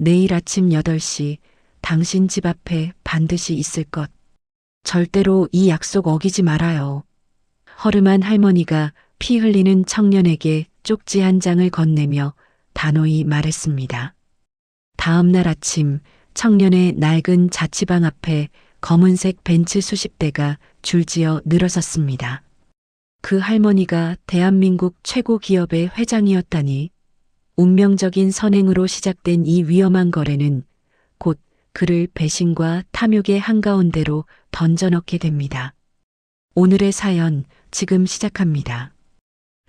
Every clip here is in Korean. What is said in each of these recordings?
내일 아침 8시 당신 집 앞에 반드시 있을 것. 절대로 이 약속 어기지 말아요. 허름한 할머니가 피 흘리는 청년에게 쪽지 한 장을 건네며 단호히 말했습니다. 다음 날 아침 청년의 낡은 자취방 앞에 검은색 벤츠 수십 대가 줄지어 늘어섰습니다. 그 할머니가 대한민국 최고 기업의 회장이었다니. 운명적인 선행으로 시작된 이 위험한 거래는 곧 그를 배신과 탐욕의 한가운데로 던져넣게 됩니다. 오늘의 사연 지금 시작합니다.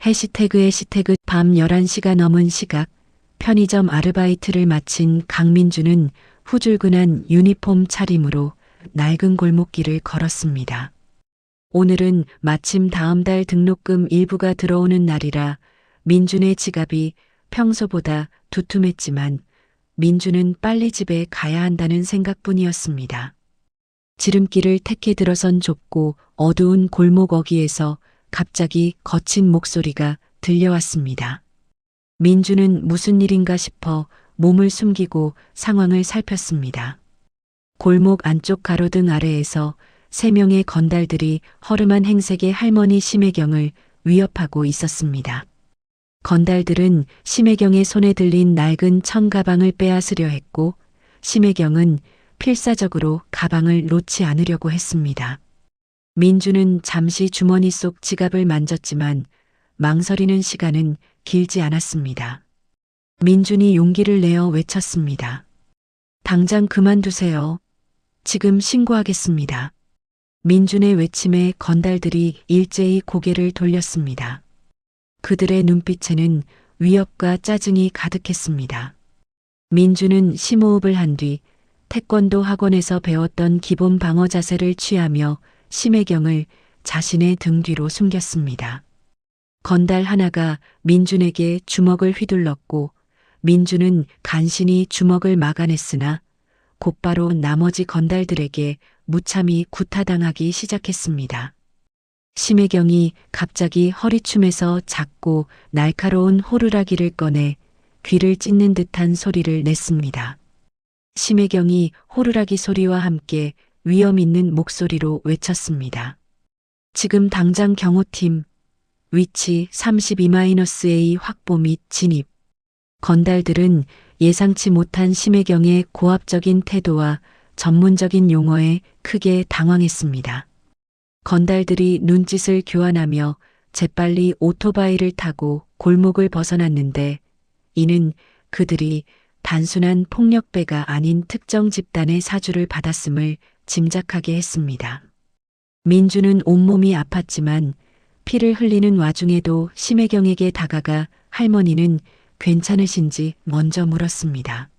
해시태그 밤 11시가 넘은 시각, 편의점 아르바이트를 마친 강민주는 후줄근한 유니폼 차림으로 낡은 골목길을 걸었습니다. 오늘은 마침 다음 달 등록금 일부가 들어오는 날이라 민준의 지갑이 평소보다 두툼했지만 민주는 빨리 집에 가야 한다는 생각뿐이었습니다. 지름길을 택해 들어선 좁고 어두운 골목 어귀에서 갑자기 거친 목소리가 들려왔습니다. 민주는 무슨 일인가 싶어 몸을 숨기고 상황을 살폈습니다. 골목 안쪽 가로등 아래에서 3명의 건달들이 허름한 행색의 할머니 심혜경을 위협하고 있었습니다. 건달들은 심혜경의 손에 들린 낡은 천 가방을 빼앗으려 했고 심혜경은 필사적으로 가방을 놓지 않으려고 했습니다. 민주는 잠시 주머니 속 지갑을 만졌지만 망설이는 시간은 길지 않았습니다. 민준이 용기를 내어 외쳤습니다. 당장 그만두세요. 지금 신고하겠습니다. 민준의 외침에 건달들이 일제히 고개를 돌렸습니다. 그들의 눈빛에는 위협과 짜증이 가득했습니다. 민주는 심호흡을 한 뒤 태권도 학원에서 배웠던 기본 방어 자세를 취하며 심혜경을 자신의 등 뒤로 숨겼습니다. 건달 하나가 민준에게 주먹을 휘둘렀고 민준은 간신히 주먹을 막아냈으나 곧바로 나머지 건달들에게 무참히 구타당하기 시작했습니다. 심혜경이 갑자기 허리춤에서 작고 날카로운 호루라기를 꺼내 귀를 찢는 듯한 소리를 냈습니다. 심혜경이 호루라기 소리와 함께 위험 있는 목소리로 외쳤습니다. 지금 당장 경호팀, 위치 32-A 확보 및 진입. 건달들은 예상치 못한 심혜경의 고압적인 태도와 전문적인 용어에 크게 당황했습니다. 건달들이 눈짓을 교환하며 재빨리 오토바이를 타고 골목을 벗어났는데 이는 그들이 단순한 폭력배가 아닌 특정 집단의 사주를 받았음을 짐작하게 했습니다. 민주는 온몸이 아팠지만 피를 흘리는 와중에도 심혜경에게 다가가 할머니는 괜찮으신지 먼저 물었습니다.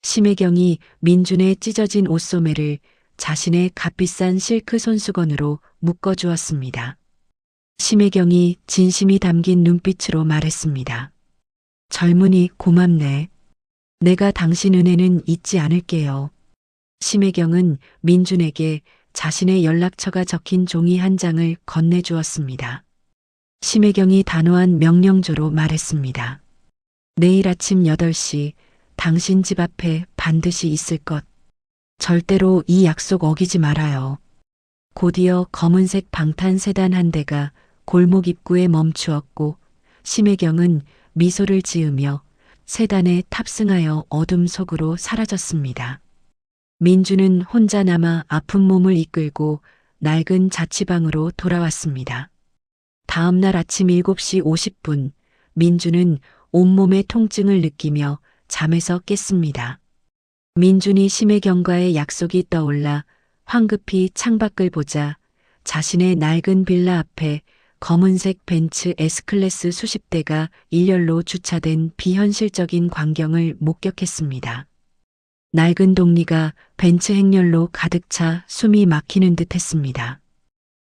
심혜경이 민준의 찢어진 옷소매를 자신의 값비싼 실크 손수건으로 묶어주었습니다. 심혜경이 진심이 담긴 눈빛으로 말했습니다. 젊은이 고맙네. 내가 당신 은혜는 잊지 않을게요. 심혜경은 민준에게 자신의 연락처가 적힌 종이 한 장을 건네주었습니다. 심혜경이 단호한 명령조로 말했습니다. 내일 아침 8시 당신 집 앞에 반드시 있을 것. 절대로 이 약속 어기지 말아요. 곧이어 검은색 방탄 세단 한 대가 골목 입구에 멈추었고 심혜경은 미소를 지으며 세단에 탑승하여 어둠 속으로 사라졌습니다. 민주는 혼자 남아 아픈 몸을 이끌고 낡은 자취방으로 돌아왔습니다. 다음 날 아침 7시 50분 민주는 온몸의 통증을 느끼며 잠에서 깼습니다. 민준이 심혜경과의 약속이 떠올라 황급히 창밖을 보자 자신의 낡은 빌라 앞에 검은색 벤츠 S클래스 수십 대가 일렬로 주차된 비현실적인 광경을 목격했습니다. 낡은 동리가 벤츠 행렬로 가득 차 숨이 막히는 듯 했습니다.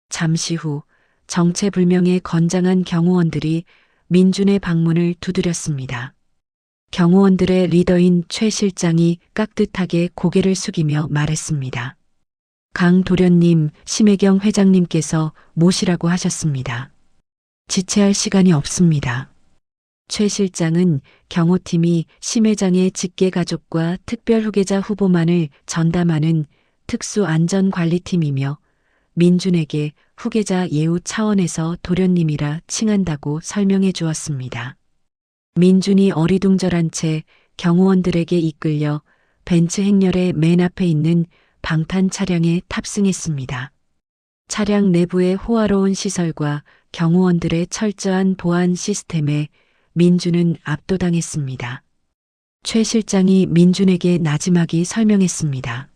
잠시 후 정체불명의 건장한 경호원들이 민준의 방문을 두드렸습니다. 경호원들의 리더인 최 실장이 깍듯하게 고개를 숙이며 말했습니다. 강 도련님, 심혜경 회장님께서 모시라고 하셨습니다. 지체할 시간이 없습니다. 최 실장은 경호팀이 심 회장의 직계 가족과 특별 후계자 후보만을 전담하는 특수안전관리팀이며 민준에게 후계자 예우 차원에서 도련님이라 칭한다고 설명해 주었습니다. 민준이 어리둥절한 채 경호원들에게 이끌려 벤츠 행렬의 맨 앞에 있는 방탄 차량에 탑승했습니다. 차량 내부의 호화로운 시설과 경호원들의 철저한 보안 시스템에 민준은 압도당했습니다. 최 실장이 민준에게 나지막이 설명했습니다.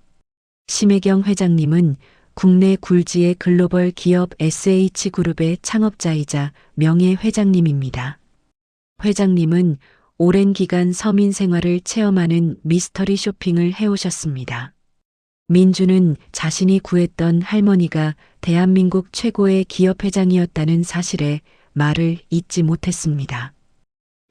심혜경 회장님은 국내 굴지의 글로벌 기업 SH그룹의 창업자이자 명예회장님입니다. 회장님은 오랜 기간 서민 생활을 체험하는 미스터리 쇼핑을 해오셨습니다. 민준은 자신이 구했던 할머니가 대한민국 최고의 기업 회장이었다는 사실에 말을 잇지 못했습니다.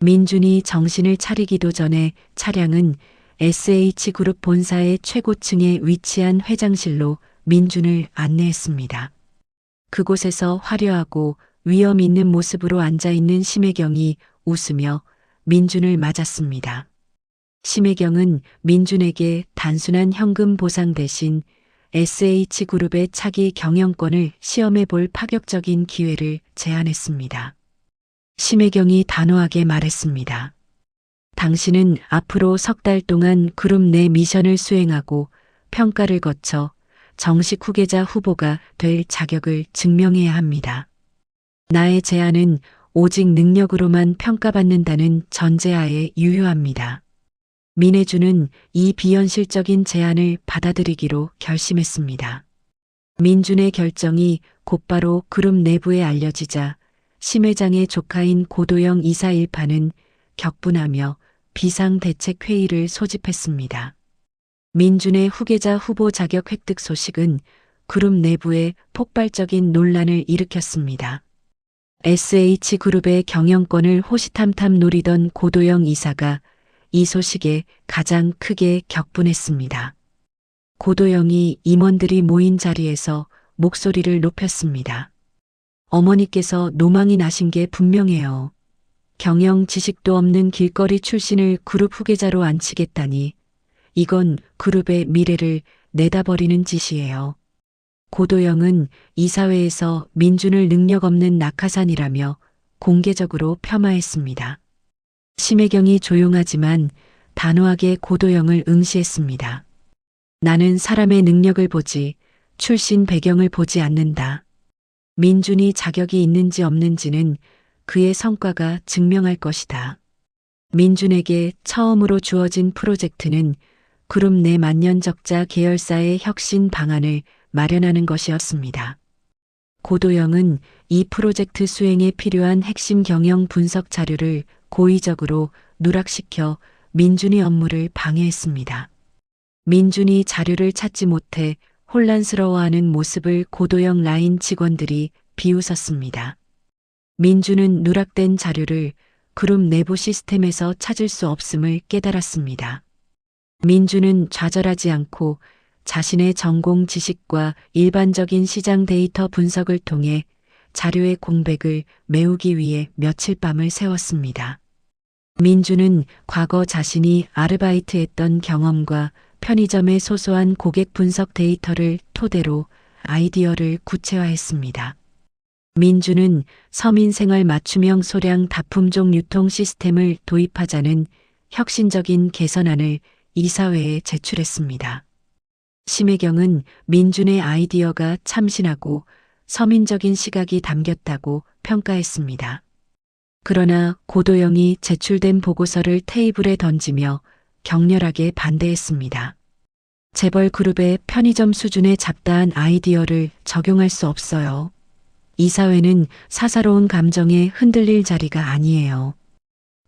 민준이 정신을 차리기도 전에 차량은 SH그룹 본사의 최고층에 위치한 회장실로 민준을 안내했습니다. 그곳에서 화려하고 위험 있는 모습으로 앉아있는 심혜경이 웃으며 민준을 맞았습니다. 심혜경은 민준에게 단순한 현금 보상 대신 SH그룹의 차기 경영권을 시험해 볼 파격적인 기회를 제안했습니다. 심혜경이 단호하게 말했습니다. 당신은 앞으로 3달 동안 그룹 내 미션을 수행하고 평가를 거쳐 정식 후계자 후보가 될 자격을 증명해야 합니다. 나의 제안은 오직 능력으로만 평가받는다는 전제하에 유효합니다. 민혜주는 이 비현실적인 제안을 받아들이기로 결심했습니다. 민준의 결정이 곧바로 그룹 내부에 알려지자 심 회장의 조카인 고도영 이사 일파는 격분하며 비상대책회의를 소집했습니다. 민준의 후계자 후보 자격 획득 소식은 그룹 내부에 폭발적인 논란을 일으켰습니다. SH그룹의 경영권을 호시탐탐 노리던 고도영 이사가 이 소식에 가장 크게 격분했습니다. 고도영이 임원들이 모인 자리에서 목소리를 높였습니다. 어머니께서 노망이 나신 게 분명해요. 경영 지식도 없는 길거리 출신을 그룹 후계자로 앉히겠다니 이건 그룹의 미래를 내다버리는 짓이에요. 고도영은 이사회에서 민준을 능력 없는 낙하산이라며 공개적으로 폄하했습니다. 심혜경이 조용하지만 단호하게 고도영을 응시했습니다. 나는 사람의 능력을 보지 출신 배경을 보지 않는다. 민준이 자격이 있는지 없는지는 그의 성과가 증명할 것이다. 민준에게 처음으로 주어진 프로젝트는 그룹 내 만년적자 계열사의 혁신 방안을 마련하는 것이었습니다. 고도영은 이 프로젝트 수행에 필요한 핵심 경영 분석 자료를 고의적으로 누락시켜 민준의 업무를 방해했습니다. 민준이 자료를 찾지 못해 혼란스러워하는 모습을 고도영 라인 직원들이 비웃었습니다. 민준은 누락된 자료를 그룹 내부 시스템에서 찾을 수 없음을 깨달았습니다. 민준은 좌절하지 않고 자신의 전공 지식과 일반적인 시장 데이터 분석을 통해 자료의 공백을 메우기 위해 며칠 밤을 새웠습니다. 민준은 과거 자신이 아르바이트했던 경험과 편의점의 소소한 고객 분석 데이터를 토대로 아이디어를 구체화했습니다. 민준은 서민생활 맞춤형 소량 다품종 유통 시스템을 도입하자는 혁신적인 개선안을 이사회에 제출했습니다. 심혜경은 민준의 아이디어가 참신하고 서민적인 시각이 담겼다고 평가했습니다. 그러나 고도영이 제출된 보고서를 테이블에 던지며 격렬하게 반대했습니다. 재벌 그룹의 편의점 수준의 잡다한 아이디어를 적용할 수 없어요. 이사회는 사사로운 감정에 흔들릴 자리가 아니에요.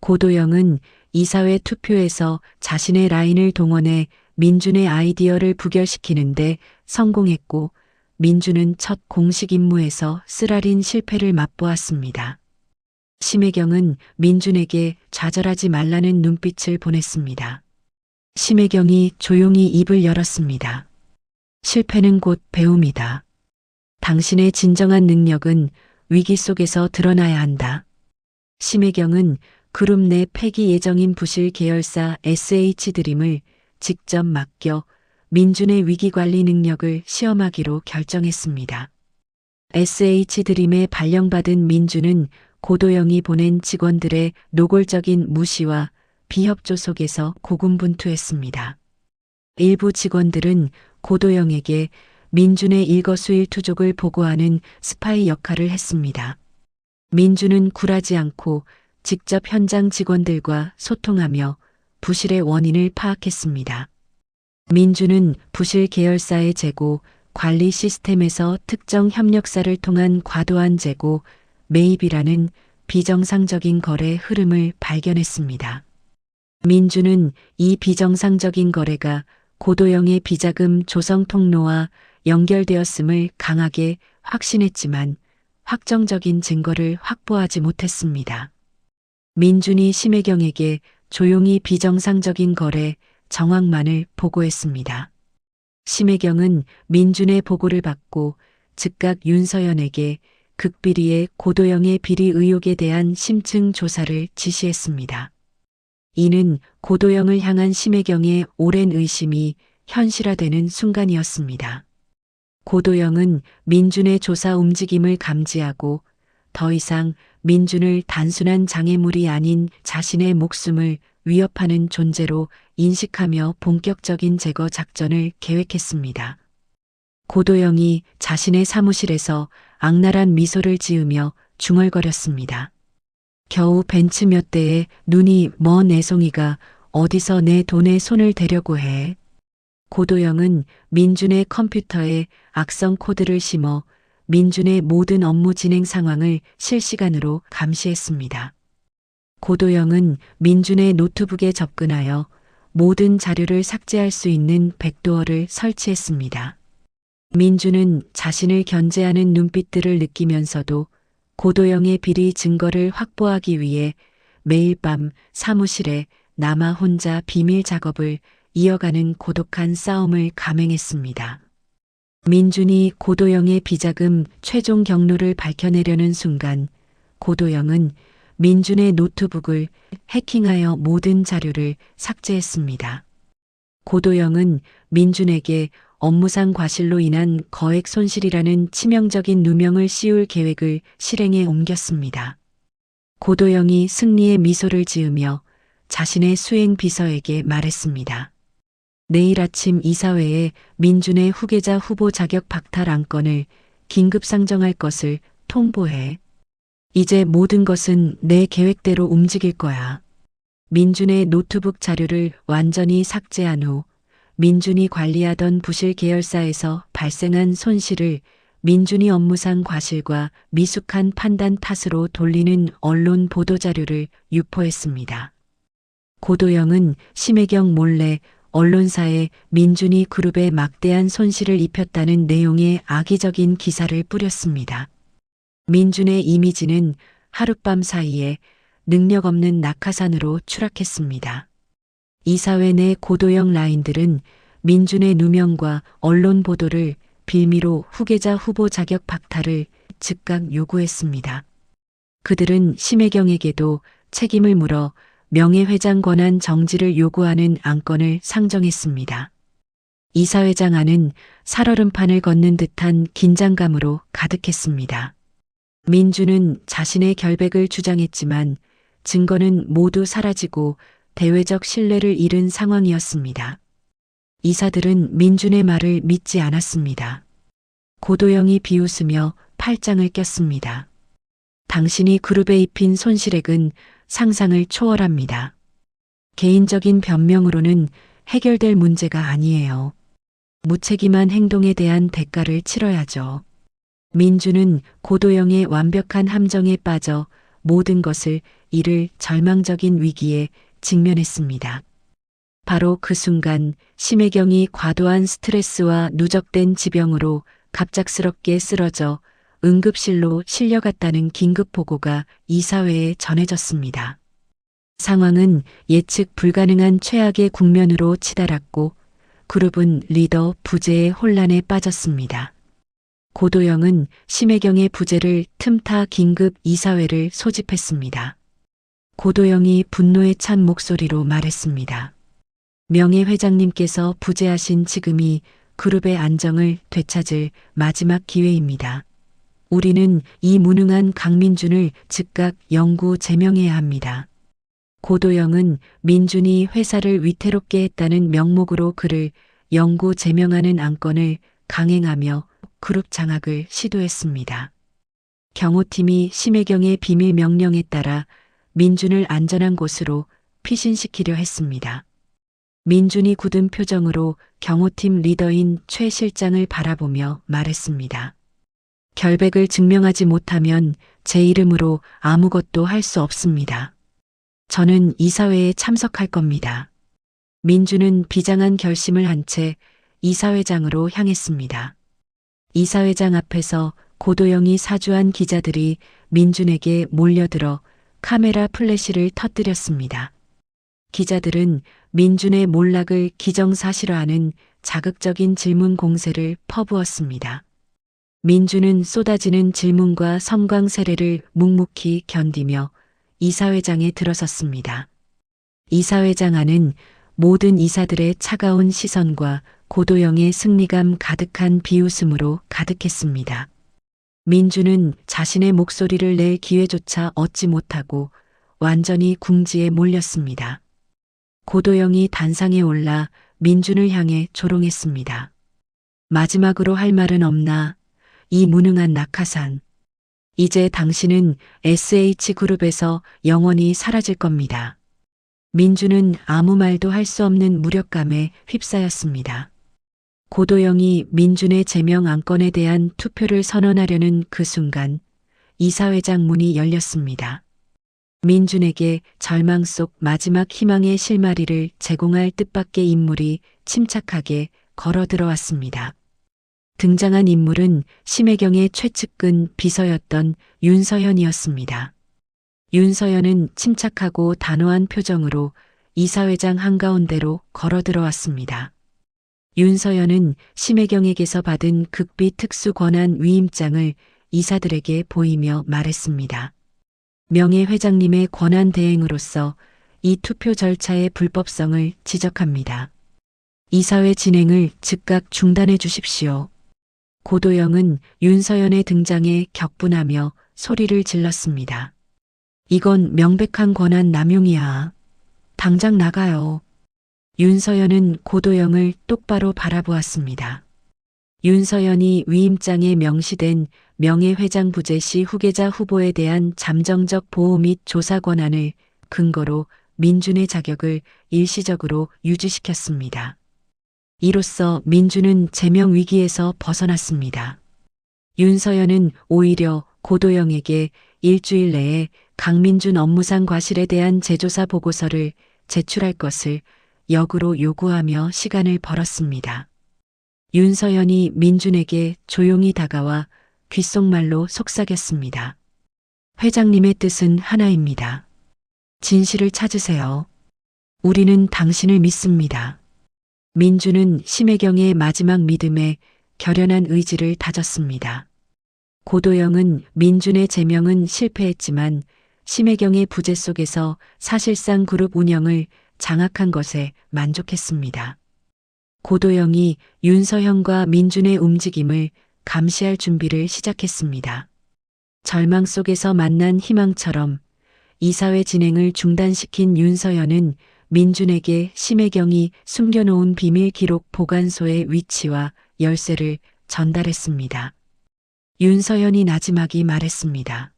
고도영은 이사회 투표에서 자신의 라인을 동원해 민준의 아이디어를 부결시키는데 성공했고 민준은 첫 공식 임무에서 쓰라린 실패를 맛보았습니다. 심혜경은 민준에게 좌절하지 말라는 눈빛을 보냈습니다. 심혜경이 조용히 입을 열었습니다. 실패는 곧 배움이다. 당신의 진정한 능력은 위기 속에서 드러나야 한다. 심혜경은 그룹 내 폐기 예정인 부실 계열사 SH드림을 직접 맡겨 민준의 위기관리 능력을 시험하기로 결정했습니다. SH드림에 발령받은 민준은 고도영이 보낸 직원들의 노골적인 무시와 비협조 속에서 고군분투했습니다. 일부 직원들은 고도영에게 민준의 일거수일투족을 보고하는 스파이 역할을 했습니다. 민준은 굴하지 않고 직접 현장 직원들과 소통하며 부실의 원인을 파악했습니다. 민준은 부실 계열사의 재고, 관리 시스템에서 특정 협력사를 통한 과도한 재고, 매입이라는 비정상적인 거래 흐름을 발견했습니다. 민준은 이 비정상적인 거래가 고도영의 비자금 조성 통로와 연결되었음을 강하게 확신했지만 확정적인 증거를 확보하지 못했습니다. 민준이 심혜경에게 조용히 비정상적인 거래 정황만을 보고했습니다. 심혜경은 민준의 보고를 받고 즉각 윤서연에게 극비리의 고도영의 비리 의혹에 대한 심층 조사를 지시했습니다. 이는 고도영을 향한 심혜경의 오랜 의심이 현실화되는 순간이었습니다. 고도영은 민준의 조사 움직임을 감지하고 더 이상 민준을 단순한 장애물이 아닌 자신의 목숨을 위협하는 존재로 인식하며 본격적인 제거 작전을 계획했습니다. 고도영이 자신의 사무실에서 악랄한 미소를 지으며 중얼거렸습니다. 겨우 벤츠 몇 대에 눈이 먼 애송이가 어디서 내 돈에 손을 대려고 해. 고도영은 민준의 컴퓨터에 악성 코드를 심어 민준의 모든 업무 진행 상황을 실시간으로 감시했습니다. 고도영은 민준의 노트북에 접근하여 모든 자료를 삭제할 수 있는 백도어를 설치했습니다. 민준은 자신을 견제하는 눈빛들을 느끼면서도 고도영의 비리 증거를 확보하기 위해 매일 밤 사무실에 남아 혼자 비밀 작업을 이어가는 고독한 싸움을 감행했습니다. 민준이 고도영의 비자금 최종 경로를 밝혀내려는 순간 고도영은 민준의 노트북을 해킹하여 모든 자료를 삭제했습니다. 고도영은 민준에게 업무상 과실로 인한 거액 손실이라는 치명적인 누명을 씌울 계획을 실행에 옮겼습니다. 고도영이 승리의 미소를 지으며 자신의 수행 비서에게 말했습니다. 내일 아침 이사회에 민준의 후계자 후보 자격 박탈 안건을 긴급 상정할 것을 통보해. 이제 모든 것은 내 계획대로 움직일 거야. 민준의 노트북 자료를 완전히 삭제한 후 민준이 관리하던 부실 계열사에서 발생한 손실을 민준이 업무상 과실과 미숙한 판단 탓으로 돌리는 언론 보도자료를 유포했습니다. 고도영은 심혜경 몰래 언론사에 민준이 그룹에 막대한 손실을 입혔다는 내용의 악의적인 기사를 뿌렸습니다. 민준의 이미지는 하룻밤 사이에 능력 없는 낙하산으로 추락했습니다. 이사회 내 고도영 라인들은 민준의 누명과 언론 보도를 빌미로 후계자 후보 자격 박탈을 즉각 요구했습니다. 그들은 심혜경에게도 책임을 물어 명예회장 권한 정지를 요구하는 안건을 상정했습니다. 이사회장 안은 살얼음판을 걷는 듯한 긴장감으로 가득했습니다. 민준은 자신의 결백을 주장했지만 증거는 모두 사라지고 대외적 신뢰를 잃은 상황이었습니다. 이사들은 민준의 말을 믿지 않았습니다. 고도영이 비웃으며 팔짱을 꼈습니다. 당신이 그룹에 입힌 손실액은 상상을 초월합니다. 개인적인 변명으로는 해결될 문제가 아니에요. 무책임한 행동에 대한 대가를 치러야죠. 민준은 고도영의 완벽한 함정에 빠져 모든 것을 잃을 절망적인 위기에 직면했습니다. 바로 그 순간 심혜경이 과도한 스트레스와 누적된 지병으로 갑작스럽게 쓰러져 응급실로 실려갔다는 긴급 보고가 이사회에 전해졌습니다. 상황은 예측 불가능한 최악의 국면으로 치달았고 그룹은 리더 부재의 혼란에 빠졌습니다. 고도영은 심혜경의 부재를 틈타 긴급 이사회를 소집했습니다. 고도영이 분노에 찬 목소리로 말했습니다. 명예 회장님께서 부재하신 지금이 그룹의 안정을 되찾을 마지막 기회입니다. 우리는 이 무능한 강민준을 즉각 영구 제명해야 합니다. 고도영은 민준이 회사를 위태롭게 했다는 명목으로 그를 영구 제명하는 안건을 강행하며 그룹 장악을 시도했습니다. 경호팀이 심혜경의 비밀 명령에 따라 민준을 안전한 곳으로 피신시키려 했습니다. 민준이 굳은 표정으로 경호팀 리더인 최 실장을 바라보며 말했습니다. 결백을 증명하지 못하면 제 이름으로 아무것도 할 수 없습니다. 저는 이사회에 참석할 겁니다. 민준은 비장한 결심을 한 채 이사회장으로 향했습니다. 이사회장 앞에서 고도영이 사주한 기자들이 민준에게 몰려들어 카메라 플래시를 터뜨렸습니다. 기자들은 민준의 몰락을 기정사실화하는 자극적인 질문 공세를 퍼부었습니다. 민준은 쏟아지는 질문과 섬광 세례를 묵묵히 견디며 이사회장에 들어섰습니다. 이사회장 안은 모든 이사들의 차가운 시선과 고도영의 승리감 가득한 비웃음으로 가득했습니다. 민준은 자신의 목소리를 낼 기회조차 얻지 못하고 완전히 궁지에 몰렸습니다. 고도영이 단상에 올라 민준을 향해 조롱했습니다. 마지막으로 할 말은 없나? 이 무능한 낙하산. 이제 당신은 SH그룹에서 영원히 사라질 겁니다. 민준은 아무 말도 할 수 없는 무력감에 휩싸였습니다. 고도영이 민준의 제명 안건에 대한 투표를 선언하려는 그 순간 이사회장 문이 열렸습니다. 민준에게 절망 속 마지막 희망의 실마리를 제공할 뜻밖의 인물이 침착하게 걸어 들어왔습니다. 등장한 인물은 심혜경의 최측근 비서였던 윤서현이었습니다. 윤서현은 침착하고 단호한 표정으로 이사회장 한가운데로 걸어 들어왔습니다. 윤서현은 심혜경에게서 받은 극비 특수 권한 위임장을 이사들에게 보이며 말했습니다. 명예 회장님의 권한 대행으로서 이 투표 절차의 불법성을 지적합니다. 이사회 진행을 즉각 중단해 주십시오. 고도영은 윤서현의 등장에 격분하며 소리를 질렀습니다. 이건 명백한 권한 남용이야. 당장 나가요. 윤서현은 고도영을 똑바로 바라보았습니다. 윤서현이 위임장에 명시된 명예회장 부재 시 후계자 후보에 대한 잠정적 보호 및 조사 권한을 근거로 민준의 자격을 일시적으로 유지시켰습니다. 이로써 민준은 제명 위기에서 벗어났습니다. 윤서현은 오히려 고도영에게 일주일 내에 강민준 업무상 과실에 대한 재조사 보고서를 제출할 것을 역으로 요구하며 시간을 벌었습니다. 윤서현이 민준에게 조용히 다가와 귓속말로 속삭였습니다. 회장님의 뜻은 하나입니다. 진실을 찾으세요. 우리는 당신을 믿습니다. 민준은 심혜경의 마지막 믿음에 결연한 의지를 다졌습니다. 고도영은 민준의 제명은 실패했지만 심혜경의 부재 속에서 사실상 그룹 운영을 장악한 것에 만족했습니다. 고도영이 윤서현과 민준의 움직임을 감시할 준비를 시작했습니다. 절망 속에서 만난 희망처럼 이사회 진행을 중단시킨 윤서현은 민준에게 심혜경이 숨겨놓은 비밀 기록 보관소의 위치와 열쇠를 전달했습니다. 윤서현이 나지막이 말했습니다.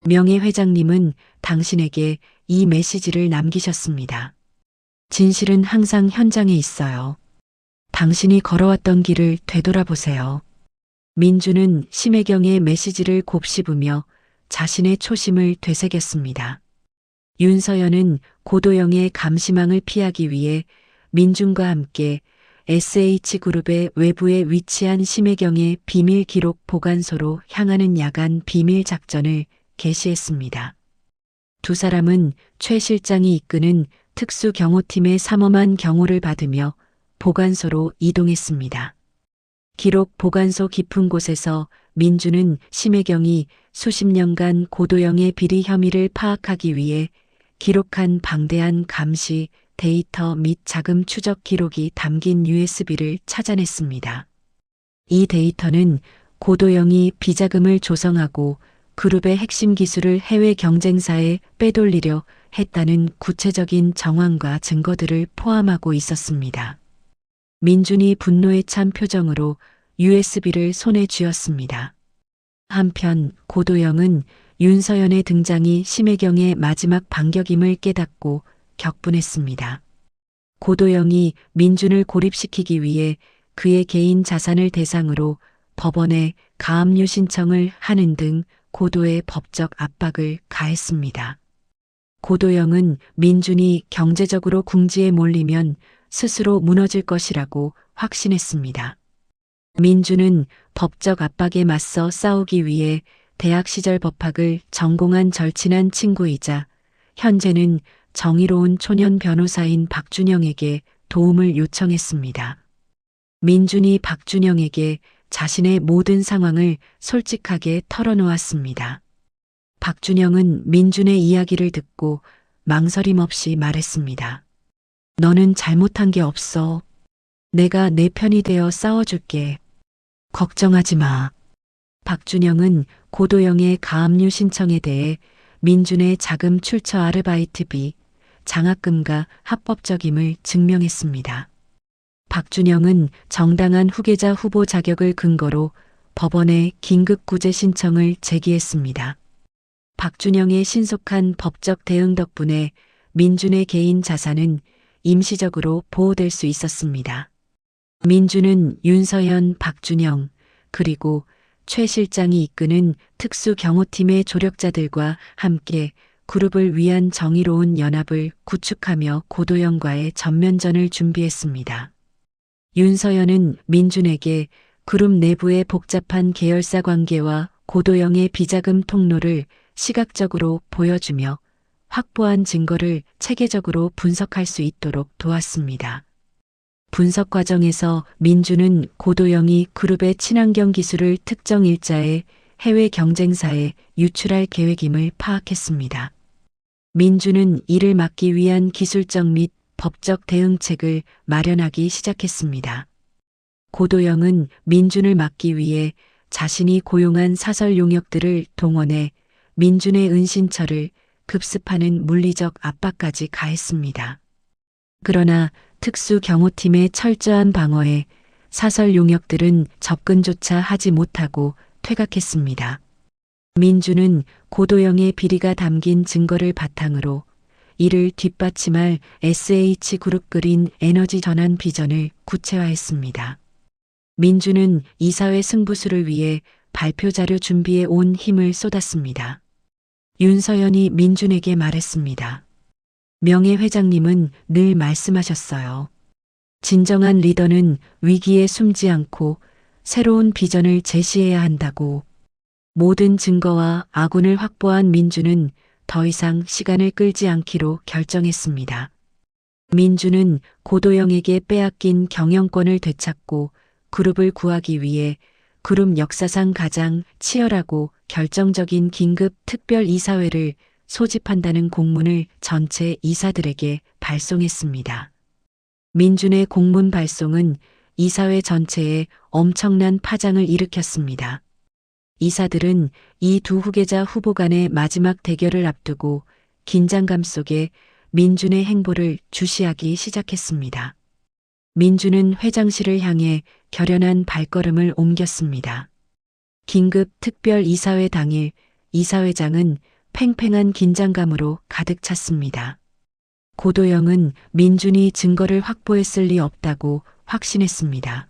명예 회장님은 당신에게 이 메시지를 남기셨습니다. 진실은 항상 현장에 있어요. 당신이 걸어왔던 길을 되돌아보세요. 민준은 심혜경의 메시지를 곱씹으며 자신의 초심을 되새겼습니다. 윤서현은 고도영의 감시망을 피하기 위해 민준과 함께 SH그룹의 외부에 위치한 심혜경의 비밀 기록 보관소로 향하는 야간 비밀 작전을 개시했습니다. 두 사람은 최 실장이 이끄는 특수경호팀의 삼엄한 경호를 받으며 보관소로 이동했습니다. 기록 보관소 깊은 곳에서 민준은 심혜경이 수십 년간 고도영의 비리 혐의를 파악하기 위해 기록한 방대한 감시, 데이터 및 자금 추적 기록이 담긴 USB를 찾아냈습니다. 이 데이터는 고도영이 비자금을 조성하고 그룹의 핵심 기술을 해외 경쟁사에 빼돌리려 했다는 구체적인 정황과 증거들을 포함하고 있었습니다. 민준이 분노에 찬 표정으로 USB를 손에 쥐었습니다. 한편 고도영은 윤서연의 등장이 심혜경의 마지막 반격임을 깨닫고 격분했습니다. 고도영이 민준을 고립시키기 위해 그의 개인 자산을 대상으로 법원에 가압류 신청을 하는 등 고도의 법적 압박을 가했습니다. 고도영은 민준이 경제적으로 궁지에 몰리면 스스로 무너질 것이라고 확신했습니다. 민준은 법적 압박에 맞서 싸우기 위해 대학 시절 법학을 전공한 절친한 친구이자 현재는 정의로운 초년 변호사인 박준영에게 도움을 요청했습니다. 민준이 박준영에게 자신의 모든 상황을 솔직하게 털어놓았습니다. 박준영은 민준의 이야기를 듣고 망설임 없이 말했습니다. 너는 잘못한 게 없어. 내가 내 편이 되어 싸워줄게. 걱정하지 마. 박준영은 고도영의 가압류 신청에 대해 민준의 자금 출처 아르바이트비, 장학금과 합법적임을 증명했습니다. 박준영은 정당한 후계자 후보 자격을 근거로 법원에 긴급구제 신청을 제기했습니다. 박준영의 신속한 법적 대응 덕분에 민준의 개인 자산은 임시적으로 보호될 수 있었습니다. 민준은 윤서연, 박준영, 그리고 최 실장이 이끄는 특수경호팀의 조력자들과 함께 그룹을 위한 정의로운 연합을 구축하며 고도영과의 전면전을 준비했습니다. 윤서연은 민준에게 그룹 내부의 복잡한 계열사 관계와 고도영의 비자금 통로를 시각적으로 보여주며 확보한 증거를 체계적으로 분석할 수 있도록 도왔습니다. 분석 과정에서 민준은 고도영이 그룹의 친환경 기술을 특정 일자에 해외 경쟁사에 유출할 계획임을 파악했습니다. 민준은 이를 막기 위한 기술적 및 법적 대응책을 마련하기 시작했습니다. 고도영은 민준을 막기 위해 자신이 고용한 사설 용역들을 동원해 민준의 은신처를 급습하는 물리적 압박까지 가했습니다. 그러나 특수경호팀의 철저한 방어에 사설 용역들은 접근조차 하지 못하고 퇴각했습니다. 민준은 고도영의 비리가 담긴 증거를 바탕으로 이를 뒷받침할 SH그룹 그린 에너지 전환 비전을 구체화했습니다. 민준은 이사회 승부수를 위해 발표 자료 준비에 온 힘을 쏟았습니다. 윤서연이 민준에게 말했습니다. 명예 회장님은 늘 말씀하셨어요. 진정한 리더는 위기에 숨지 않고 새로운 비전을 제시해야 한다고. 모든 증거와 아군을 확보한 민준은 더 이상 시간을 끌지 않기로 결정했습니다. 민준은 고도영에게 빼앗긴 경영권을 되찾고 그룹을 구하기 위해 그룹 역사상 가장 치열하고 결정적인 긴급 특별 이사회를 소집한다는 공문을 전체 이사들에게 발송했습니다. 민준의 공문 발송은 이사회 전체에 엄청난 파장을 일으켰습니다. 이사들은 이 두 후계자 후보 간의 마지막 대결을 앞두고 긴장감 속에 민준의 행보를 주시하기 시작했습니다. 민준은 회장실을 향해 결연한 발걸음을 옮겼습니다. 긴급 특별 이사회 당일 이사회장은 팽팽한 긴장감으로 가득 찼습니다. 고도영은 민준이 증거를 확보했을 리 없다고 확신했습니다.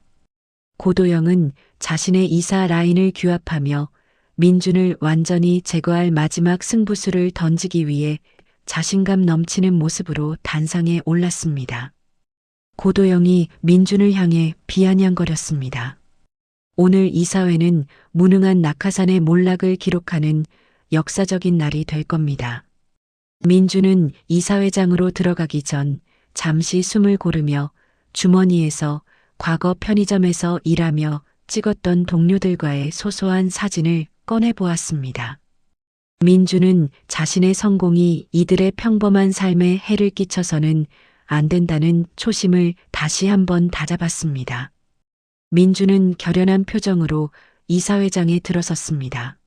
고도영은 자신의 이사 라인을 규합하며 민준을 완전히 제거할 마지막 승부수를 던지기 위해 자신감 넘치는 모습으로 단상에 올랐습니다. 고도영이 민준을 향해 비아냥거렸습니다. 오늘 이사회는 무능한 낙하산의 몰락을 기록하는 역사적인 날이 될 겁니다. 민준은 이사회장으로 들어가기 전 잠시 숨을 고르며 주머니에서 과거 편의점에서 일하며 찍었던 동료들과의 소소한 사진을 꺼내보았습니다. 민주는 자신의 성공이 이들의 평범한 삶에 해를 끼쳐서는 안 된다는 초심을 다시 한번 다잡았습니다. 민주는 결연한 표정으로 이사회장에 들어섰습니다.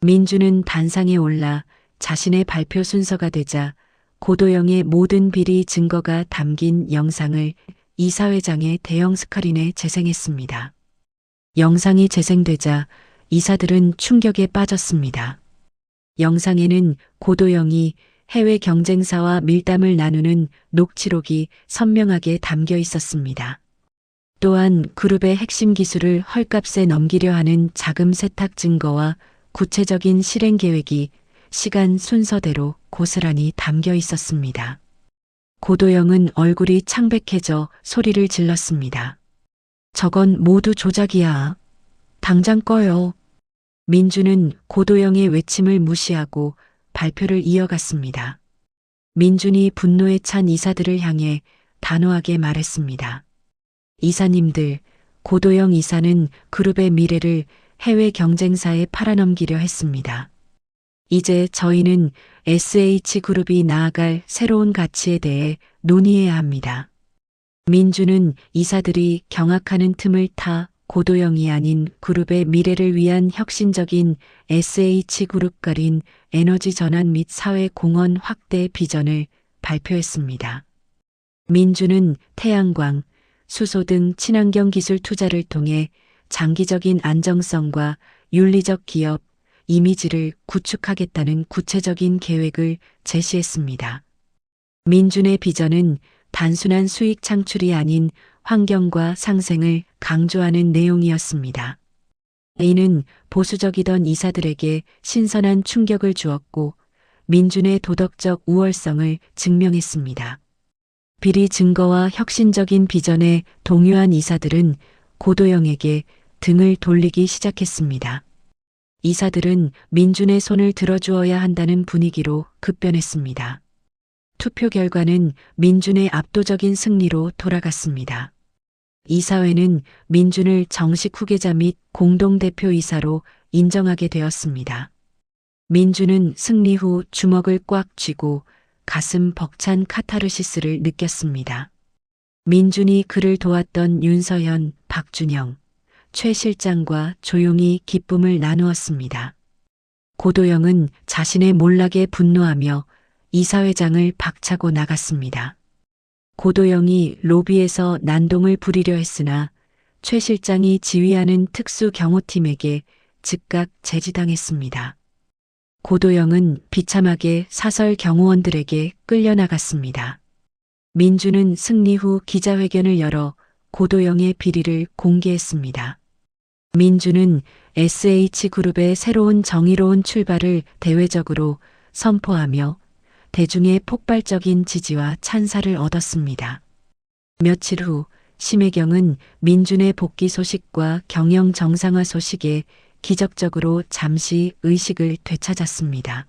민주는 단상에 올라 자신의 발표 순서가 되자 고도영의 모든 비리 증거가 담긴 영상을 이사회장의 대형 스크린에 재생했습니다. 영상이 재생되자 이사들은 충격에 빠졌습니다. 영상에는 고도영이 해외 경쟁사와 밀담을 나누는 녹취록이 선명하게 담겨 있었습니다. 또한 그룹의 핵심 기술을 헐값에 넘기려 하는 자금 세탁 증거와 구체적인 실행 계획이 시간 순서대로 고스란히 담겨 있었습니다. 고도영은 얼굴이 창백해져 소리를 질렀습니다. 저건 모두 조작이야. 당장 꺼요. 민주는 고도영의 외침을 무시하고 발표를 이어갔습니다. 민준이 분노에 찬 이사들을 향해 단호하게 말했습니다. 이사님들, 고도영 이사는 그룹의 미래를 해외 경쟁사에 팔아넘기려 했습니다. 이제 저희는 SH그룹이 나아갈 새로운 가치에 대해 논의해야 합니다. 민주는 이사들이 경악하는 틈을 타 고도영이 아닌 그룹의 미래를 위한 혁신적인 SH그룹 가린 에너지 전환 및 사회 공헌 확대 비전을 발표했습니다. 민주는 태양광, 수소 등 친환경 기술 투자를 통해 장기적인 안정성과 윤리적 기업 이미지를 구축하겠다는 구체적인 계획을 제시했습니다. 민준의 비전은 단순한 수익 창출이 아닌 환경과 상생을 강조하는 내용이었습니다. 이는 보수적이던 이사들에게 신선한 충격을 주었고 민준의 도덕적 우월성을 증명했습니다. 비리 증거와 혁신적인 비전에 동요한 이사들은 고도영에게 등을 돌리기 시작했습니다. 이사들은 민준의 손을 들어주어야 한다는 분위기로 급변했습니다. 투표 결과는 민준의 압도적인 승리로 돌아갔습니다. 이사회는 민준을 정식 후계자 및 공동대표이사로 인정하게 되었습니다. 민준은 승리 후 주먹을 꽉 쥐고 가슴 벅찬 카타르시스를 느꼈습니다. 민준이 그를 도왔던 윤서현, 박준영, 최 실장과 조용히 기쁨을 나누었습니다. 고도영은 자신의 몰락에 분노하며 이사회장을 박차고 나갔습니다. 고도영이 로비에서 난동을 부리려 했으나 최 실장이 지휘하는 특수 경호팀에게 즉각 제지당했습니다. 고도영은 비참하게 사설 경호원들에게 끌려나갔습니다. 민주는 승리 후 기자회견을 열어 고도영의 비리를 공개했습니다. 민주는 SH그룹의 새로운 정의로운 출발을 대외적으로 선포하며 대중의 폭발적인 지지와 찬사를 얻었습니다. 며칠 후 심혜경은 민준의 복귀 소식과 경영 정상화 소식에 기적적으로 잠시 의식을 되찾았습니다.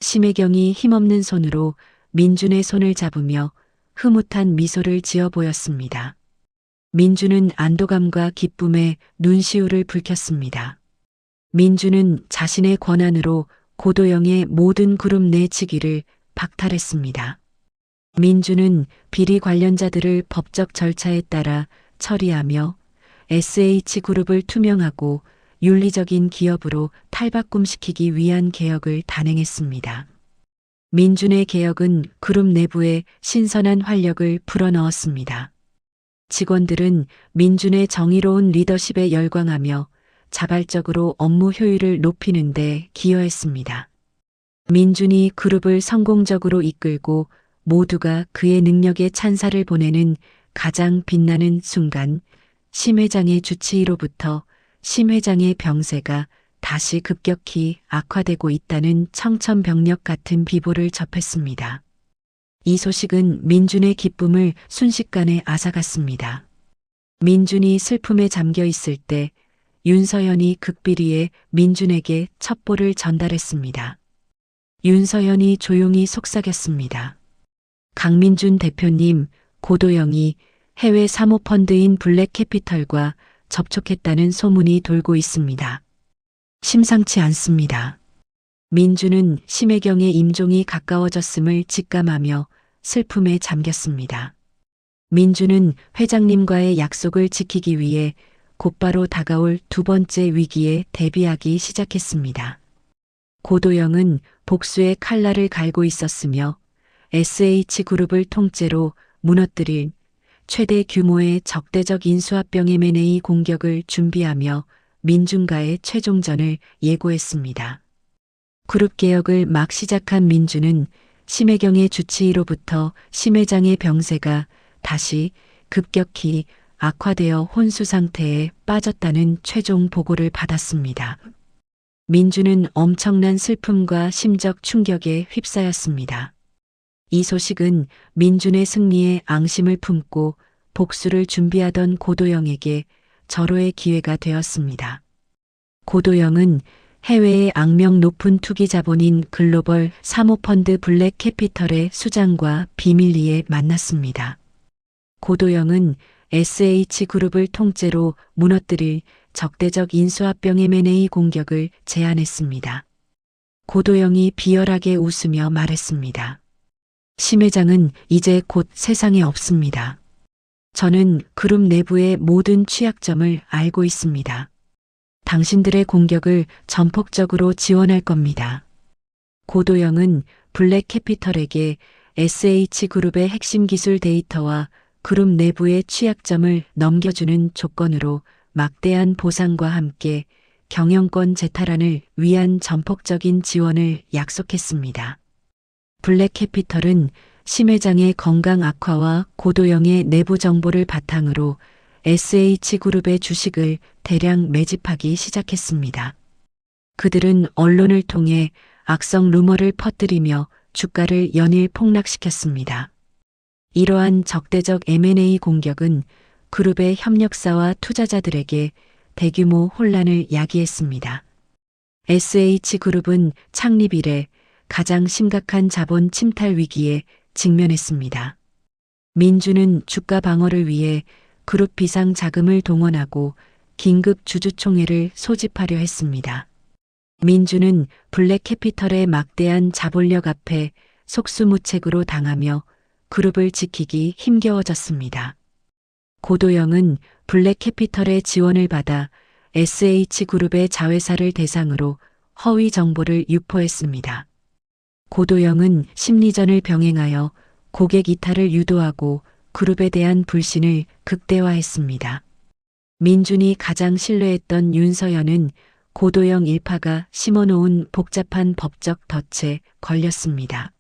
심혜경이 힘없는 손으로 민준의 손을 잡으며 흐뭇한 미소를 지어 보였습니다. 민준은 안도감과 기쁨에 눈시울을 붉혔습니다. 민준은 자신의 권한으로 고도영의 모든 그룹 내 직위를 박탈했습니다. 민준은 비리 관련자들을 법적 절차에 따라 처리하며 SH그룹을 투명하고 윤리적인 기업으로 탈바꿈시키기 위한 개혁을 단행했습니다. 민준의 개혁은 그룹 내부에 신선한 활력을 불어넣었습니다. 직원들은 민준의 정의로운 리더십에 열광하며 자발적으로 업무 효율을 높이는 데 기여했습니다. 민준이 그룹을 성공적으로 이끌고 모두가 그의 능력에 찬사를 보내는 가장 빛나는 순간 심 회장의 주치의로부터 심 회장의 병세가 다시 급격히 악화되고 있다는 청천벽력 같은 비보를 접했습니다. 이 소식은 민준의 기쁨을 순식간에 앗아갔습니다. 민준이 슬픔에 잠겨 있을 때 윤서현이 극비리에 민준에게 첩보를 전달했습니다. 윤서현이 조용히 속삭였습니다. 강민준 대표님, 고도영이 해외 사모펀드인 블랙캐피털과 접촉했다는 소문이 돌고 있습니다. 심상치 않습니다. 민주는 심혜경의 임종이 가까워졌음을 직감하며 슬픔에 잠겼습니다. 민주는 회장님과의 약속을 지키기 위해 곧바로 다가올 두 번째 위기에 대비하기 시작했습니다. 고도영은 복수의 칼날을 갈고 있었으며 SH그룹을 통째로 무너뜨릴 최대 규모의 적대적 인수합병 M&A 공격을 준비하며 민준과의 최종전을 예고했습니다. 그룹 개혁을 막 시작한 민주는 심혜경의 주치의로부터 심 회장의 병세가 다시 급격히 악화되어 혼수 상태에 빠졌다는 최종 보고를 받았습니다. 민주는 엄청난 슬픔과 심적 충격에 휩싸였습니다. 이 소식은 민준의 승리에 앙심을 품고 복수를 준비하던 고도영에게 절호의 기회가 되었습니다. 고도영은 해외의 악명 높은 투기 자본인 글로벌 사모펀드 블랙 캐피털의 수장과 비밀리에 만났습니다. 고도영은 SH그룹을 통째로 무너뜨릴 적대적 인수합병 M&A 공격을 제안했습니다. 고도영이 비열하게 웃으며 말했습니다. 심 회장은 이제 곧 세상에 없습니다. 저는 그룹 내부의 모든 취약점을 알고 있습니다. 당신들의 공격을 전폭적으로 지원할 겁니다. 고도영은 블랙 캐피털에게 SH그룹의 핵심 기술 데이터와 그룹 내부의 취약점을 넘겨주는 조건으로 막대한 보상과 함께 경영권 재탈환을 위한 전폭적인 지원을 약속했습니다. 블랙 캐피털은 심 회장의 건강 악화와 고도영의 내부 정보를 바탕으로 SH그룹의 주식을 대량 매집하기 시작했습니다. 그들은 언론을 통해 악성 루머를 퍼뜨리며 주가를 연일 폭락시켰습니다. 이러한 적대적 M&A 공격은 그룹의 협력사와 투자자들에게 대규모 혼란을 야기했습니다. SH그룹은 창립 이래 가장 심각한 자본 침탈 위기에 직면했습니다. 민주는 주가 방어를 위해 그룹 비상 자금을 동원하고 긴급 주주총회를 소집하려 했습니다. 민주는 블랙 캐피털의 막대한 자본력 앞에 속수무책으로 당하며 그룹을 지키기 힘겨워졌습니다. 고도영은 블랙 캐피털의 지원을 받아 SH그룹의 자회사를 대상으로 허위 정보를 유포했습니다. 고도영은 심리전을 병행하여 고객 이탈을 유도하고 그룹에 대한 불신을 극대화했습니다. 민준이 가장 신뢰했던 윤서연은 고도영 일파가 심어놓은 복잡한 법적 덫에 걸렸습니다.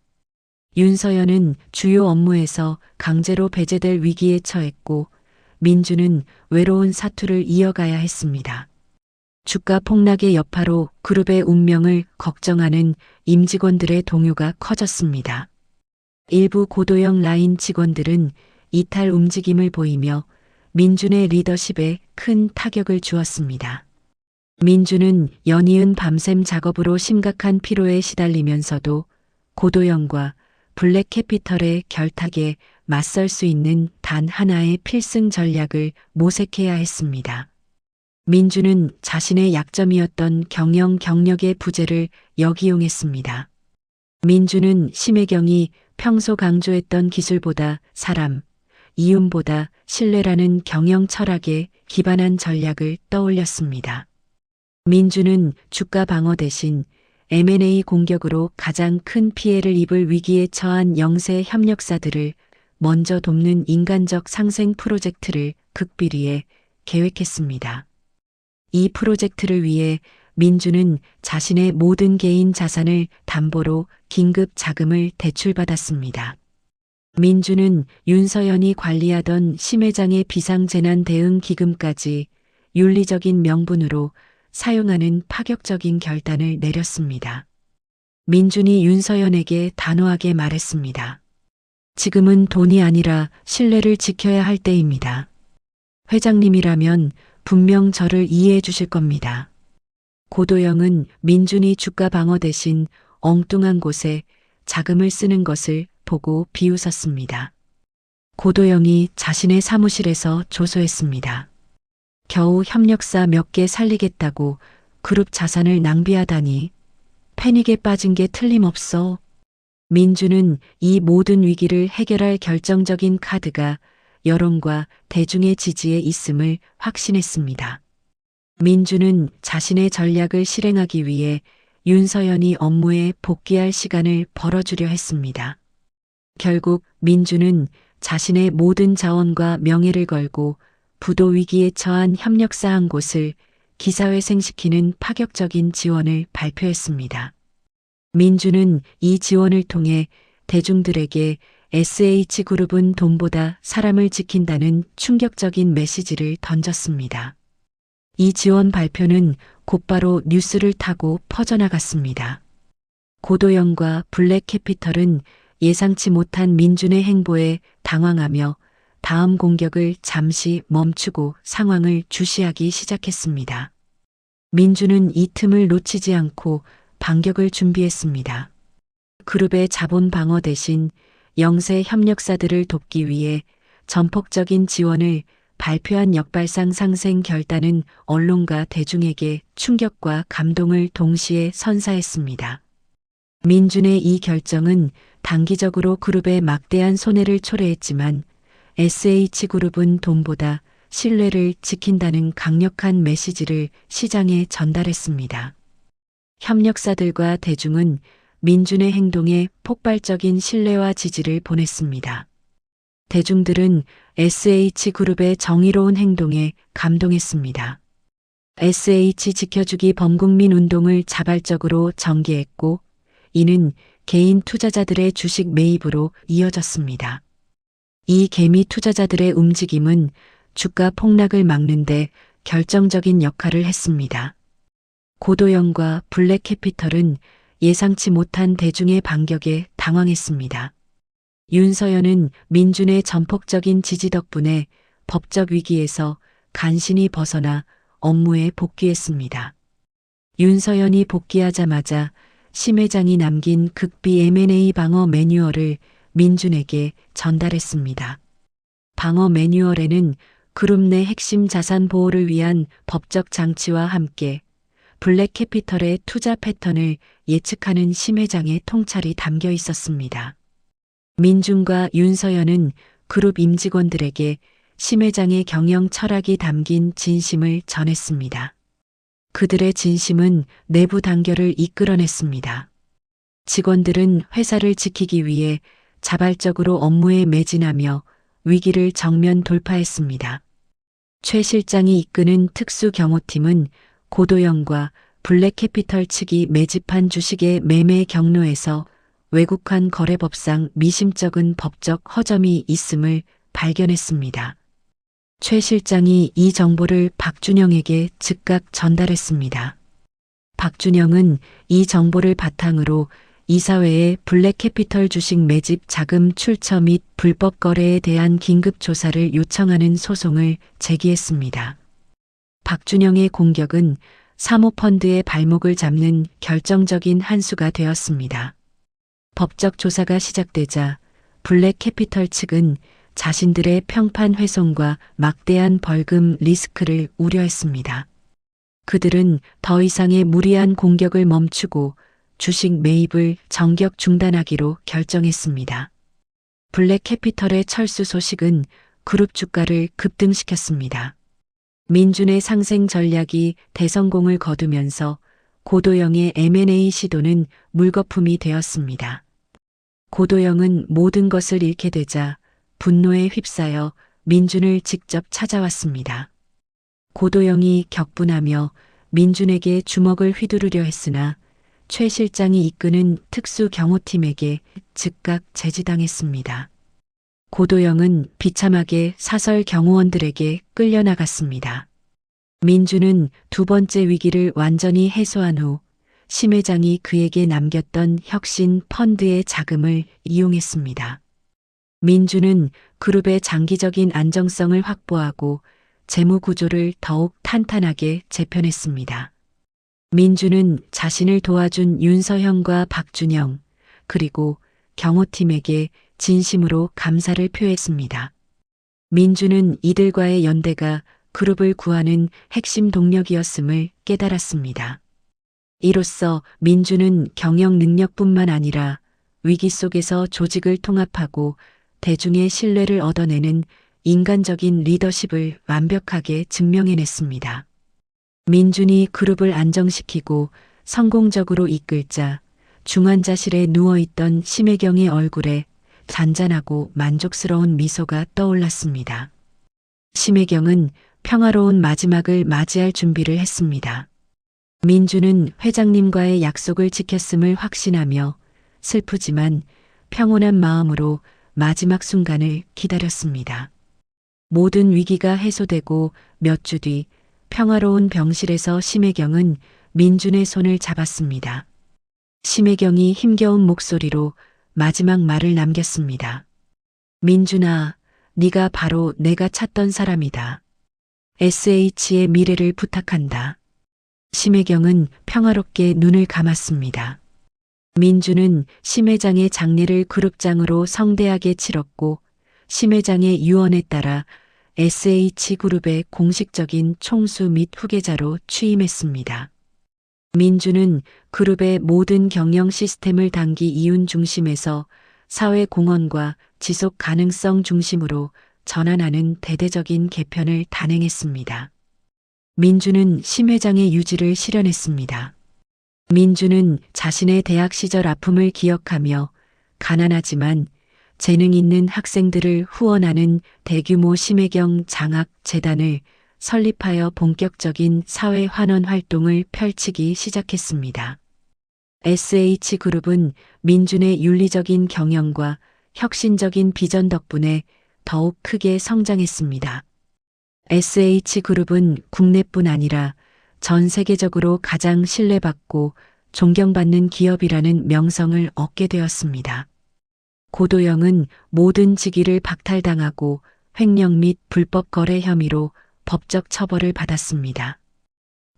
윤서연은 주요 업무에서 강제로 배제될 위기에 처했고 민준은 외로운 사투를 이어가야 했습니다. 주가 폭락의 여파로 그룹의 운명을 걱정하는 임직원들의 동요가 커졌습니다. 일부 고도영 라인 직원들은 이탈 움직임을 보이며 민준의 리더십에 큰 타격을 주었습니다. 민준은 연이은 밤샘 작업으로 심각한 피로에 시달리면서도 고도영과 블랙 캐피털의 결탁에 맞설 수 있는 단 하나의 필승 전략을 모색해야 했습니다. 민준은 자신의 약점이었던 경영 경력의 부재를 역이용했습니다. 민준은 심혜경이 평소 강조했던 기술보다 사람, 이윤보다 신뢰라는 경영 철학에 기반한 전략을 떠올렸습니다. 민준은 주가 방어 대신 M&A 공격으로 가장 큰 피해를 입을 위기에 처한 영세 협력사들을 먼저 돕는 인간적 상생 프로젝트를 극비리에 계획했습니다. 이 프로젝트를 위해 민준은 자신의 모든 개인 자산을 담보로 긴급 자금을 대출받았습니다. 민준은 윤서연이 관리하던 심 회장의 비상재난 대응 기금까지 윤리적인 명분으로 사용하는 파격적인 결단을 내렸습니다. 민준이 윤서연에게 단호하게 말했습니다. 지금은 돈이 아니라 신뢰를 지켜야 할 때입니다. 회장님이라면 분명 저를 이해해 주실 겁니다. 고도영은 민준이 주가 방어 대신 엉뚱한 곳에 자금을 쓰는 것을 보고 비웃었습니다. 고도영이 자신의 사무실에서 조소했습니다. 겨우 협력사 몇 개 살리겠다고 그룹 자산을 낭비하다니 패닉에 빠진 게 틀림없어. 민주는 이 모든 위기를 해결할 결정적인 카드가 여론과 대중의 지지에 있음을 확신했습니다. 민주는 자신의 전략을 실행하기 위해 윤서연이 업무에 복귀할 시간을 벌어주려 했습니다. 결국 민주는 자신의 모든 자원과 명예를 걸고 부도 위기에 처한 협력사 한 곳을 기사회생시키는 파격적인 지원을 발표했습니다. 민주는 이 지원을 통해 대중들에게 SH그룹은 돈보다 사람을 지킨다는 충격적인 메시지를 던졌습니다. 이 지원 발표는 곧바로 뉴스를 타고 퍼져나갔습니다. 고도영과 블랙캐피털은 예상치 못한 민준의 행보에 당황하며 다음 공격을 잠시 멈추고 상황을 주시하기 시작했습니다. 민준은 이 틈을 놓치지 않고 반격을 준비했습니다. 그룹의 자본 방어 대신 영세 협력사들을 돕기 위해 전폭적인 지원을 발표한 역발상 상생 결단은 언론과 대중에게 충격과 감동을 동시에 선사했습니다. 민준의 이 결정은 단기적으로 그룹의 막대한 손해를 초래했지만 SH그룹은 돈보다 신뢰를 지킨다는 강력한 메시지를 시장에 전달했습니다. 협력사들과 대중은 민준의 행동에 폭발적인 신뢰와 지지를 보냈습니다. 대중들은 SH그룹의 정의로운 행동에 감동했습니다. SH 지켜주기 범국민 운동을 자발적으로 전개했고 이는 개인 투자자들의 주식 매입으로 이어졌습니다. 이 개미 투자자들의 움직임은 주가 폭락을 막는데 결정적인 역할을 했습니다. 고도영과 블랙캐피털은 예상치 못한 대중의 반격에 당황했습니다. 윤서연은 민준의 전폭적인 지지 덕분에 법적 위기에서 간신히 벗어나 업무에 복귀했습니다. 윤서연이 복귀하자마자 심 회장이 남긴 극비 M&A 방어 매뉴얼을 민준에게 전달했습니다. 방어 매뉴얼에는 그룹 내 핵심 자산 보호를 위한 법적 장치와 함께 블랙캐피털의 투자 패턴을 예측하는 심 회장의 통찰이 담겨 있었습니다. 민준과 윤서연은 그룹 임직원들에게 심 회장의 경영 철학이 담긴 진심을 전했습니다. 그들의 진심은 내부 단결을 이끌어냈습니다. 직원들은 회사를 지키기 위해 자발적으로 업무에 매진하며 위기를 정면 돌파했습니다. 최 실장이 이끄는 특수경호팀은 고도영과 블랙캐피털 측이 매집한 주식의 매매 경로에서 외국환 거래법상 미심쩍은 법적 허점이 있음을 발견했습니다. 최 실장이 이 정보를 박준영에게 즉각 전달했습니다. 박준영은 이 정보를 바탕으로 이사회에 블랙캐피털 주식 매집 자금 출처 및 불법 거래에 대한 긴급 조사를 요청하는 소송을 제기했습니다. 박준영의 공격은 사모펀드의 발목을 잡는 결정적인 한 수가 되었습니다. 법적 조사가 시작되자 블랙캐피털 측은 자신들의 평판 훼손과 막대한 벌금 리스크를 우려했습니다. 그들은 더 이상의 무리한 공격을 멈추고 주식 매입을 정격 중단하기로 결정했습니다. 블랙캐피털의 철수 소식은 그룹 주가를 급등시켰습니다. 민준의 상생 전략이 대성공을 거두면서 고도영의 M&A 시도는 물거품이 되었습니다. 고도영은 모든 것을 잃게 되자 분노에 휩싸여 민준을 직접 찾아왔습니다. 고도영이 격분하며 민준에게 주먹을 휘두르려 했으나 최 실장이 이끄는 특수경호팀에게 즉각 제지당했습니다. 고도영은 비참하게 사설 경호원들에게 끌려나갔습니다. 민준은 두 번째 위기를 완전히 해소한 후 심 회장이 그에게 남겼던 혁신 펀드의 자금을 이용했습니다. 민준은 그룹의 장기적인 안정성을 확보하고 재무 구조를 더욱 탄탄하게 재편했습니다. 민준은 자신을 도와준 윤서현과 박준영 그리고 경호팀에게 진심으로 감사를 표했습니다. 민준은 이들과의 연대가 그룹을 구하는 핵심 동력이었음을 깨달았습니다. 이로써 민주는 경영 능력뿐만 아니라 위기 속에서 조직을 통합하고 대중의 신뢰를 얻어내는 인간적인 리더십을 완벽하게 증명해냈습니다. 민준이 그룹을 안정시키고 성공적으로 이끌자 중환자실에 누워있던 심혜경의 얼굴에 잔잔하고 만족스러운 미소가 떠올랐습니다. 심혜경은 평화로운 마지막을 맞이할 준비를 했습니다. 민주는 회장님과의 약속을 지켰음을 확신하며 슬프지만 평온한 마음으로 마지막 순간을 기다렸습니다. 모든 위기가 해소되고 몇 주 뒤 평화로운 병실에서 심혜경은 민준의 손을 잡았습니다. 심혜경이 힘겨운 목소리로 마지막 말을 남겼습니다. 민준아, 네가 바로 내가 찾던 사람이다. SH의 미래를 부탁한다. 심혜경은 평화롭게 눈을 감았습니다. 민주는 심 회장의 장례를 그룹장으로 성대하게 치렀고 심 회장의 유언에 따라 SH그룹의 공식적인 총수 및 후계자로 취임했습니다. 민주는 그룹의 모든 경영 시스템을 당기 이윤 중심에서 사회 공헌과 지속 가능성 중심으로 전환하는 대대적인 개편을 단행했습니다. 민주는 심 회장의 유지를 실현했습니다. 민주는 자신의 대학 시절 아픔을 기억하며 가난하지만 재능 있는 학생들을 후원하는 대규모 심혜경 장학 재단을 설립하여 본격적인 사회 환원 활동을 펼치기 시작했습니다. SH그룹은 민준의 윤리적인 경영과 혁신적인 비전 덕분에 더욱 크게 성장했습니다. SH그룹은 국내뿐 아니라 전 세계적으로 가장 신뢰받고 존경받는 기업이라는 명성을 얻게 되었습니다. 고도영은 모든 직위를 박탈당하고 횡령 및 불법 거래 혐의로 법적 처벌을 받았습니다.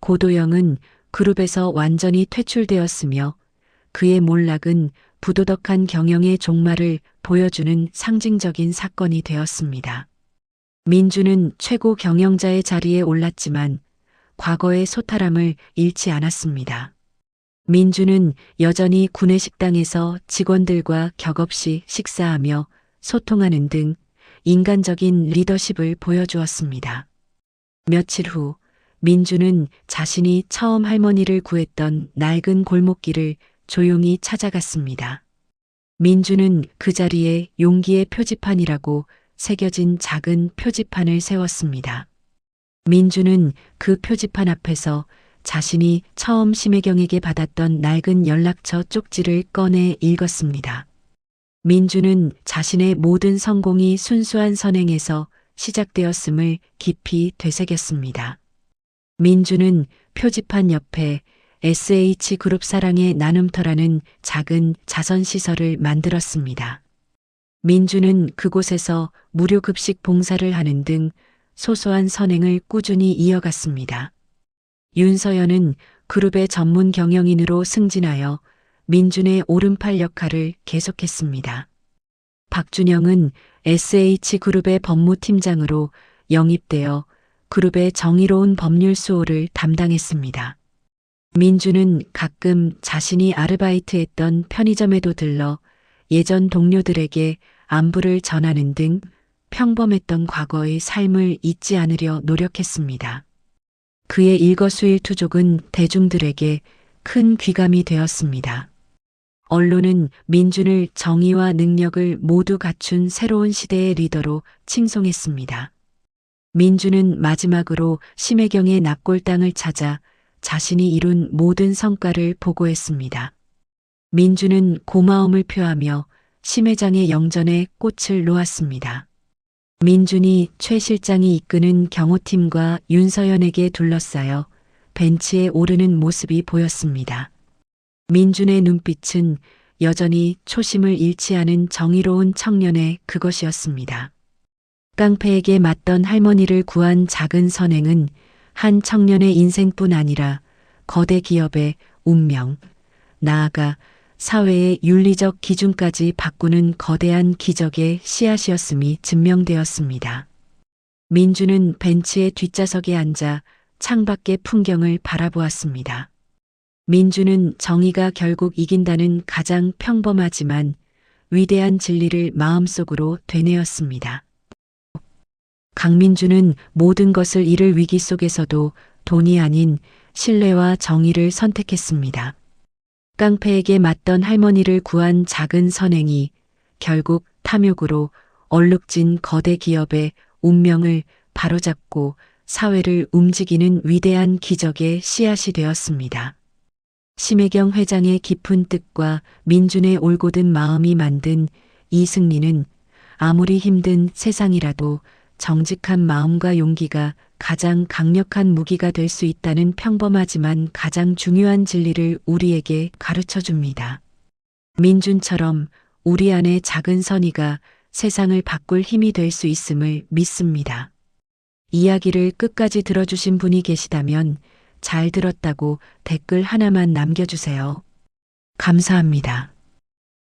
고도영은 그룹에서 완전히 퇴출되었으며 그의 몰락은 부도덕한 경영의 종말을 보여주는 상징적인 사건이 되었습니다. 민주는 최고 경영자의 자리에 올랐지만 과거의 소탈함을 잃지 않았습니다. 민주는 여전히 구내식당에서 직원들과 격없이 식사하며 소통하는 등 인간적인 리더십을 보여주었습니다. 며칠 후 민주는 자신이 처음 할머니를 구했던 낡은 골목길을 조용히 찾아갔습니다. 민주는 그 자리에 용기의 표지판이라고 새겨진 작은 표지판을 세웠습니다. 민주는 그 표지판 앞에서 자신이 처음 심혜경에게 받았던 낡은 연락처 쪽지를 꺼내 읽었습니다. 민주는 자신의 모든 성공이 순수한 선행에서 시작되었음을 깊이 되새겼습니다. 민주는 표지판 옆에 SH그룹 사랑의 나눔터라는 작은 자선시설을 만들었습니다. 민주는 그곳에서 무료 급식 봉사를 하는 등 소소한 선행을 꾸준히 이어갔습니다. 윤서연은 그룹의 전문 경영인으로 승진하여 민준의 오른팔 역할을 계속했습니다. 박준영은 SH그룹의 법무팀장으로 영입되어 그룹의 정의로운 법률 수호를 담당했습니다. 민주는 가끔 자신이 아르바이트했던 편의점에도 들러 예전 동료들에게 안부를 전하는 등 평범했던 과거의 삶을 잊지 않으려 노력했습니다. 그의 일거수일투족은 대중들에게 큰 귀감이 되었습니다. 언론은 민준을 정의와 능력을 모두 갖춘 새로운 시대의 리더로 칭송했습니다. 민준은 마지막으로 심혜경의 납골당을 찾아 자신이 이룬 모든 성과를 보고했습니다. 민준은 고마움을 표하며 심 회장의 영전에 꽃을 놓았습니다. 민준이 최 실장이 이끄는 경호팀과 윤서연에게 둘러싸여 벤치에 오르는 모습이 보였습니다. 민준의 눈빛은 여전히 초심을 잃지 않은 정의로운 청년의 그것이었습니다. 깡패에게 맞던 할머니를 구한 작은 선행은 한 청년의 인생뿐 아니라 거대 기업의 운명, 나아가 사회의 윤리적 기준까지 바꾸는 거대한 기적의 씨앗이었음이 증명되었습니다. 민주는 벤치의 뒷좌석에 앉아 창밖의 풍경을 바라보았습니다. 민주는 정의가 결국 이긴다는 가장 평범하지만 위대한 진리를 마음속으로 되뇌었습니다. 강민주는 모든 것을 잃을 위기 속에서도 돈이 아닌 신뢰와 정의를 선택했습니다. 깡패에게 맞던 할머니를 구한 작은 선행이 결국 탐욕으로 얼룩진 거대 기업의 운명을 바로잡고 사회를 움직이는 위대한 기적의 씨앗이 되었습니다. 심혜경 회장의 깊은 뜻과 민준의 올곧은 마음이 만든 이 승리는 아무리 힘든 세상이라도 정직한 마음과 용기가 가장 강력한 무기가 될 수 있다는 평범하지만 가장 중요한 진리를 우리에게 가르쳐 줍니다. 민준처럼 우리 안의 작은 선의가 세상을 바꿀 힘이 될 수 있음을 믿습니다. 이야기를 끝까지 들어주신 분이 계시다면 잘 들었다고 댓글 하나만 남겨주세요. 감사합니다.